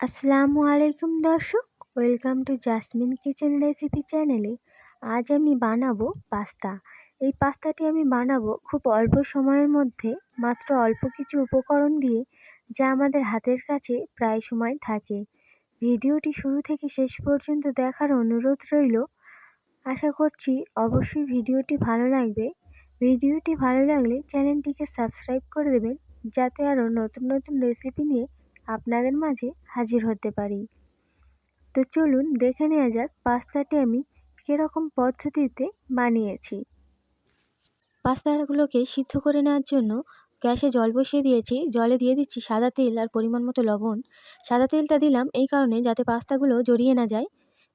আসসালামু আলাইকুম দর্শক, welcome to jasmine kitchen recipe চ্যানেলে। আজ আমি বানাবো পাস্তা। এই পাস্তাটি আমি বানাবো খুব অল্প সময়ের মধ্যে, মাত্র অল্প কিছু উপকরণ দিয়ে, যা আমাদের হাতের কাছে প্রায় সময় থাকে। ভিডিওটি শুরু থেকে শেষ পর্যন্ত দেখার অনুরোধ রইল। আশা করছি অবশ্যই ভিডিওটি ভালো লাগবে। ভিডিওটি ভালো লাগলে চ্যানেলটিকে সাবস্ক্রাইব করে দেবেন, যাতে আরও নতুন নতুন রেসিপি নিয়ে আপনাদের মাঝে হাজির হতে পারি। তো চলুন দেখে নেওয়া যাক পাস্তাটি আমি কীরকম পদ্ধতিতে বানিয়েছি। পাস্তাগুলোকে সিদ্ধ করে নেওয়ার জন্য গ্যাসে জল বসিয়ে দিয়েছি। জলে দিয়ে দিচ্ছি সাদা তেল আর পরিমাণ মতো লবণ। সাদা তেলটা দিলাম এই কারণে যাতে পাস্তাগুলো জড়িয়ে না যায়।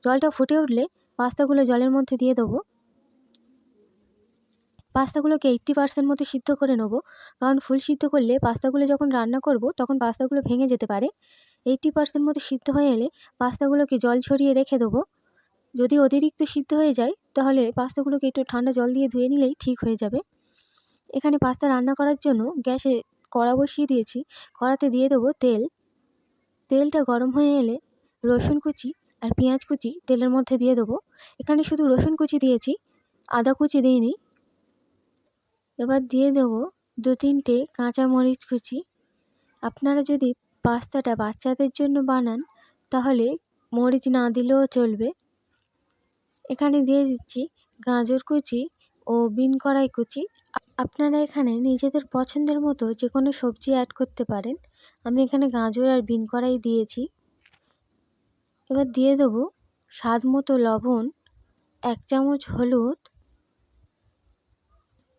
জলটা ফুটে উঠলে পাস্তাগুলো জলের মধ্যে দিয়ে দেবো। পাস্তাগুলোকে 80% মতো সিদ্ধ করে নেবো, কারণ ফুল সিদ্ধ করলে পাস্তাগুলো যখন রান্না করব তখন পাস্তাগুলো ভেঙে যেতে পারে। 80% মতো সিদ্ধ হয়ে এলে পাস্তাগুলোকে জল ছড়িয়ে রেখে দেবো। যদি অতিরিক্ত সিদ্ধ হয়ে যায় তাহলে পাস্তাগুলোকে একটু ঠান্ডা জল দিয়ে ধুয়ে নিলেই ঠিক হয়ে যাবে। এখানে পাস্তা রান্না করার জন্য গ্যাসে কড়া বসিয়ে দিয়েছি। কড়াতে দিয়ে দেবো তেল। তেলটা গরম হয়ে এলে রসুন কুচি আর পেঁয়াজ কুচি তেলের মধ্যে দিয়ে দেবো। এখানে শুধু রসুন কুচি দিয়েছি, আদা কুচি দিইনি। এবার দিয়ে দেবো 2-3টে কাঁচামরিচ কুচি। আপনারা যদি পাস্তাটা বাচ্চাদের জন্য বানান তাহলে মরিচ না দিলেও চলবে। এখানে দিয়ে দিচ্ছি গাজর কুচি ও বিন কড়াই কুচি। আপনারা এখানে নিজেদের পছন্দের মতো যে কোনো সবজি অ্যাড করতে পারেন। আমি এখানে গাজর আর বিন কড়াই দিয়েছি। এবার দিয়ে দেবো স্বাদ মতো লবণ, 1 চামচ হলুদ,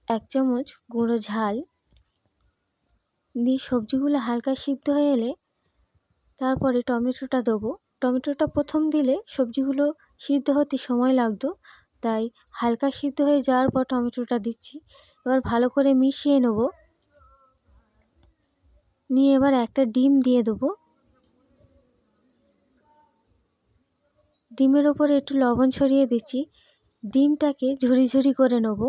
1 চামচ গুঁড়ো ঝাল দিয়ে সবজিগুলো হালকা সিদ্ধ হয়ে এলে তারপরে টমেটোটা দেবো। টমেটোটা প্রথম দিলে সবজিগুলো সিদ্ধ হতে সময় লাগতো, তাই হালকা সিদ্ধ হয়ে যাওয়ার পর টমেটোটা দিচ্ছি। এবার ভালো করে মিশিয়ে নেব। নিয়ে এবার একটা ডিম দিয়ে দেবো। ডিমের ওপরে একটু লবণ ছড়িয়ে দিচ্ছি। ডিমটাকে ঝুরি ঝুরি করে নেব।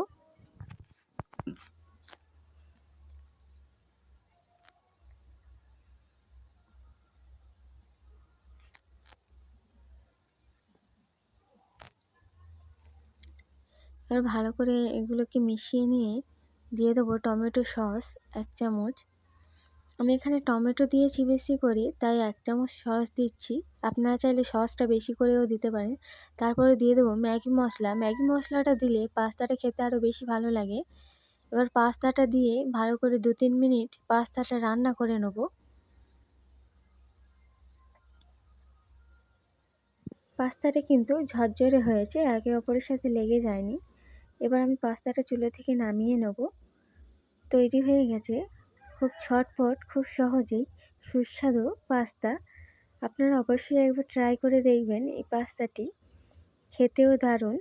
এবার ভালো করে এগুলোকে মিশিয়ে নিয়ে দিয়ে দেবো টমেটো সস 1 চামচ। আমি এখানে টমেটো দিয়েছি বেশি করে, তাই 1 চামচ সস দিচ্ছি। আপনারা চাইলে সসটা বেশি করেও দিতে পারেন। তারপরে দিয়ে দেবো ম্যাগি মশলা। ম্যাগি মশলাটা দিলে পাস্তাটা খেতে আরও বেশি ভালো লাগে। এবার পাস্তাটা দিয়ে ভালো করে 2-3 মিনিট পাস্তাটা রান্না করে নেব। পাস্তাটা কিন্তু ঝরঝরে হয়েছে, একে অপরের সাথে লেগে যায়নি। এবার আমি পাস্তাটা চুলা থেকে নামিয়ে নেব। তৈরি হয়ে গেছে খুব ঝটপট, খুব সহজেই সুস্বাদু পাস্তা। আপনারা অবশ্যই একবার ট্রাই করে দেখবেন এই পাস্তাটি, খেতেও দারুণ।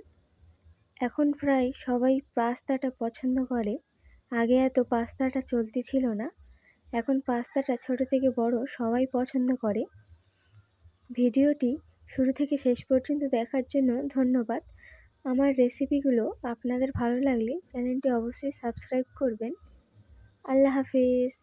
এখন প্রায় সবাই পাস্তাটা পছন্দ করে। আগে এত পাস্তাটা চলতি ছিল না, এখন পাস্তাটা ছোট থেকে বড় সবাই পছন্দ করে। ভিডিওটি শুরু থেকে শেষ পর্যন্ত দেখার জন্য ধন্যবাদ। আমার রেসিপিগুলো আপনাদের ভালো লাগলে চ্যানেলটি অবশ্যই সাবস্ক্রাইব করবেন। আল্লাহ হাফিজ।